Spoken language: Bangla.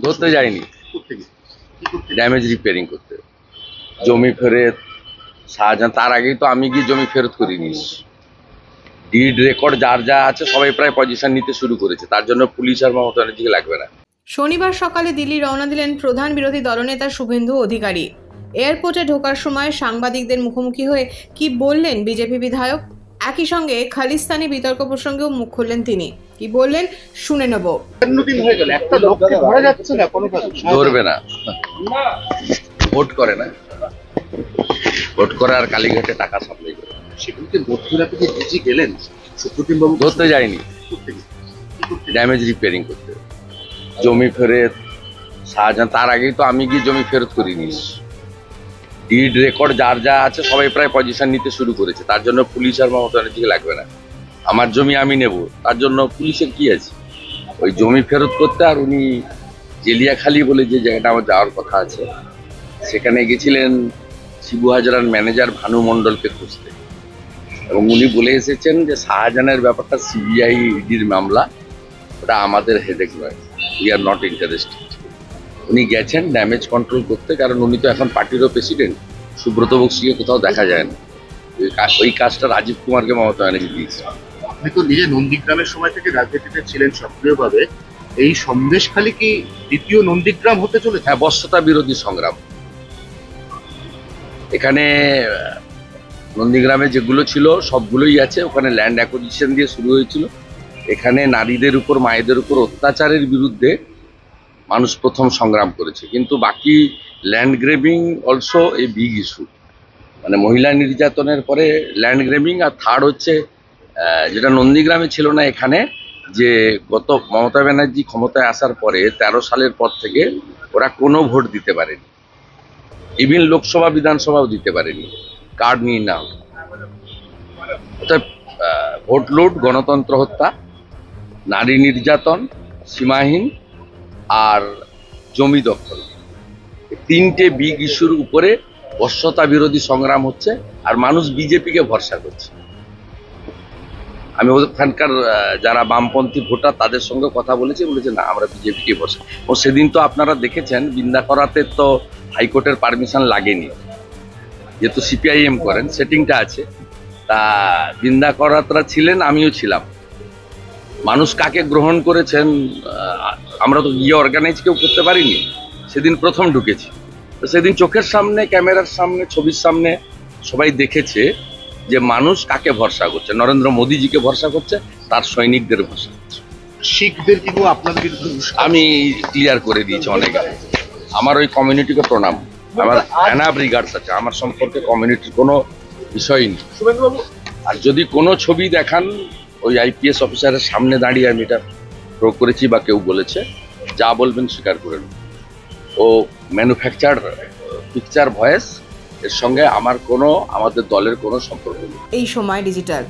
ধরতে যায়নি, ড্যামেজ রিপেয়ারিং করতে, জমি ফেরত শাহজাহান। তার আগেই তো আমি গিয়ে জমি ফেরত করে নিয়েছি। ডিড রেকর্ড যার যা আছে সবাই প্রায় পজিশন নিতে শুরু করেছে, তার জন্য পুলিশ আর মমতা ব্যানার্জিকে লাগবে না। শনিবার সকালে দিল্লি রওনা দিলেন প্রধান বিরোধী দলনেতা শুভেন্দু অধিকারী। এয়ারপোর্টে ঢোকার সময় সাংবাদিকদের মুখোমুখি হয়ে কি বললেন বিজেপি বিধায়ক? একই সঙ্গে খালিস্তানি বিতর্ক প্রসঙ্গেও মুখ খুললেন তিনি। কি বললেন শুনে নেব। ধরবে না, ভোট করে না, ভোট করে আর কালীঘাটে টাকা সাপ্লাই করে। সেগুলোকে বন্ধুরা আপনি বুঝে গেলেন, সুপ্রতিম বাবু ধরতে যায়নি, ড্যামেজ রিপেয়ারিং করতে, জমি ফেরত শাহজাহান। তার আগেই তো আমি গিয়ে জমি ফেরত করে নিয়েছি। ডিড রেকর্ড যার যা আছে সবাই প্রায় পজিশন নিতে শুরু করেছে, তার জন্য পুলিশ আর মমতা ব্যানার্জিকে লাগবে না। আমার জমি আমি নেব, তার জন্য পুলিশের কি আছে? ওই জমি ফেরত করতে। আর উনি জেলিয়াখালী বলে যে জায়গাটা আমার যাওয়ার কথা আছে, সেখানে গেছিলেন শিবু হাজরার ম্যানেজার ভানু মণ্ডলকে খুঁজতে, এবং উনি বলে এসেছেন যে শাহজাহানের ব্যাপারটা সিবিআই ইডির মামলা, ওটা আমাদের হেডেক নয়, উই আর নট ইন্টারেস্টেড। উনি গেছেন ড্যামেজ কন্ট্রোল করতে, কারণ উনি তো এখন পার্টিরও প্রেসিডেন্ট। সুব্রত বক্সিকে কোথাও দেখা যায় না, ওই কাজটা রাজীব কুমারকে মমতা ব্যানার্জি দিয়েছে। আপনি তো নিজে নন্দীগ্রামের সময় থেকে রাজনীতিতে ছিলেন সক্রিয়ভাবে, এই সন্দেশখালী কি দ্বিতীয় নন্দীগ্রাম হতে চলেছে? হ্যাঁ, বশ্যতা বিরোধী সংগ্রাম। এখানে নন্দীগ্রামে যেগুলো ছিল সবগুলোই আছে। ওখানে ল্যান্ড অ্যাকুইজিশন দিয়ে শুরু হয়েছিল। এখানে নারীদের উপর, মায়েদের উপর অত্যাচারের বিরুদ্ধে মানুষ প্রথম সংগ্রাম করেছে, কিন্তু বাকি land grabbing also a big issue. মানে মহিলা নির্যাতনের পরে ল্যান্ড গ্রেবিং, আর থার্ড হচ্ছে যেটা নন্দীগ্রামে ছিল না এখানে, যে গত মমতা ব্যানার্জি ক্ষমতায় আসার পরে 13 সালের পর থেকে ওরা কোনো ভোট দিতে পারেনি, ইভিন লোকসভা বিধানসভাও দিতে পারেনি, কার্ড নিয়ে নাও। অর্থাৎ ভোট লুট, গণতন্ত্র হত্যা, নারী নির্যাতন সীমাহীন, আর জমি দখল, তিনটে বিগ ইস্যুর উপরে বশ্যতা বিরোধী সংগ্রাম হচ্ছে, আর মানুষ বিজেপিকে ভরসা করছে। আমি ওখানকার যারা বামপন্থী ভোটার তাদের সঙ্গে কথা বলেছে না, আমরা বিজেপিকে ভরসা। ও সেদিন তো আপনারা দেখেছেন বৃন্দা করাতে তো হাইকোর্টের পারমিশন লাগেনি, যেহেতু সিপিআইএম করেন, সেটিংটা আছে। তা বৃন্দা করাতরা ছিলেন, আমিও ছিলাম। মানুষ কাকে গ্রহণ করেছেন আমরা তো গিয়ে অর্গানাইজ কেউ করতে পারিনি, সেদিন প্রথম ঢুকেছি। তো সেদিন চোখের সামনে, ক্যামেরার সামনে, ছবির সামনে সবাই দেখেছে যে মানুষ কাকে ভরসা করছে। নরেন্দ্র মোদীজিকে ভরসা করছে, তার সৈনিকদের ভরসা করছে। শিখদের কিন্তু আপনাদের বিরুদ্ধে আমি ক্লিয়ার করে দিয়েছি অনেক আগে। আমার ওই কমিউনিটিকে প্রণাম, আমার অ্যানাপ রিগার্ডস আছে, আমার সম্পর্কে কমিউনিটির কোনো বিষয় নেই। আর যদি কোনো ছবি দেখান ওই আইপিএস অফিসারের সামনে দাঁড়িয়ে আমি এটা প্রো করেছি বা কেউ বলেছে, যা বলবেন স্বীকার করে নেব। ও ম্যানুফ্যাকচার পিকচার ভয়েস, এর সঙ্গে আমাদের দলের কোনো সম্পর্ক নেই। এই সময় ডিজিটাল।